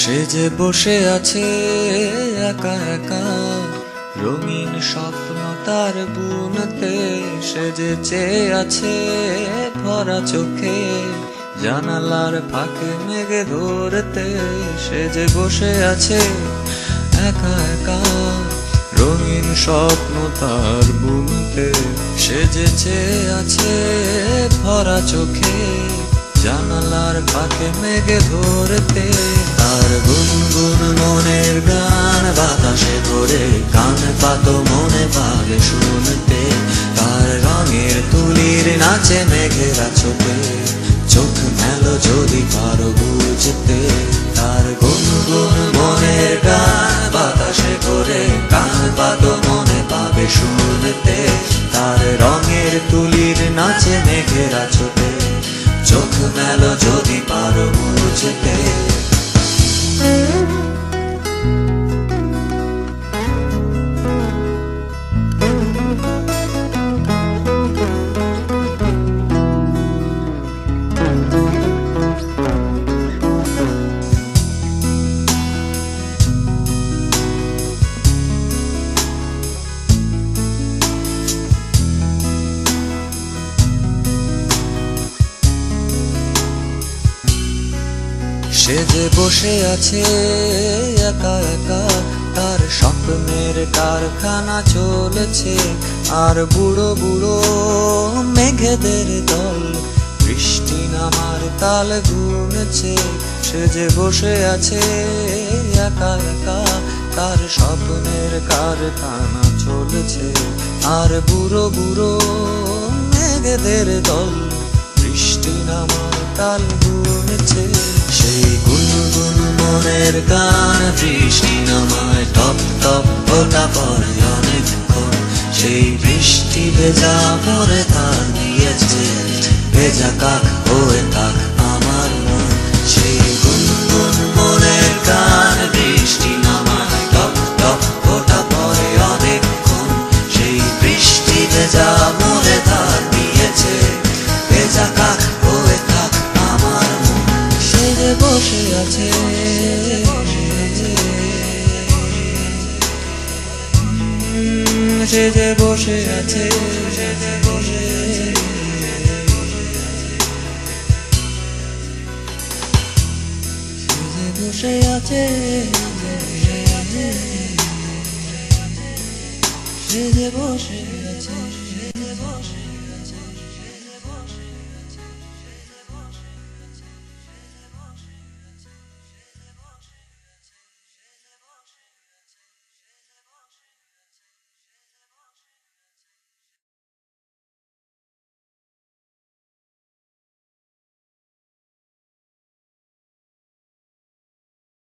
সে যে বসে আছে একা একা, রঙিন স্বপ্ন তার বুনতে। সে যে চেয়ে আছে ভরা চোখে, জানালার ফাঁকে মেঘে ধরতে। সে যে বসে আছে একা একা, রঙিন স্বপ্ন তার বুনতে। সে যে চেয়ে আছে ভরা চোখে, জানালার ফাঁকে মেঘে ধরতে। তার গুনগুন মনের গান বাতাসে ধরে, কান পাতো মনে পাবে শুনতে। তার রঙের তুলির নাচে মেঘেরা ছোটে, চোখ মেলো যদি পারো বুঝতে। তার গুনগুন মনের গান বাতাসে ধরে, কান পাতো মনে পাবে শুনতে। তার রঙের তুলির নাচে মেঘেরা ছোটে, চোখ মেলো যদি পারো বুঝতে। সে যে বসে আছে একা একা, তার স্বপ্নের কারখানা চলেছে। আর বুড়ো বুড়ো মেঘেদের দল বৃষ্টি নামার তাল গুনছে। সে যে বসে আছে একা একা, তার স্বপ্নের কারখানা চলেছে। আর বুড়ো বুড়ো মেঘেদের দল বৃষ্টি নামার তাল গুনছে। সেই গুনগুন মনের গান বৃষ্টি নামায় টপ টপ ফোঁটা পড়ে অনেকক্ষণ। সেই বৃষ্টি ভেজা পরে তার দিয়েছে, ভেজা কাক হয়ে থাক আমার মন। সেই গুনগুন মনের গান বৃষ্টি নামায় টপ টপ ফোঁটা পড়ে অনেকক্ষণ। সেই বৃষ্টি ভেজা মনে তার দিয়েছে, ভেজা কাক হয়ে থাক আমার মন। সে যে বসে আছে সে যে বসে আছে, সে যে বসে বসে আছে, সে যে বসে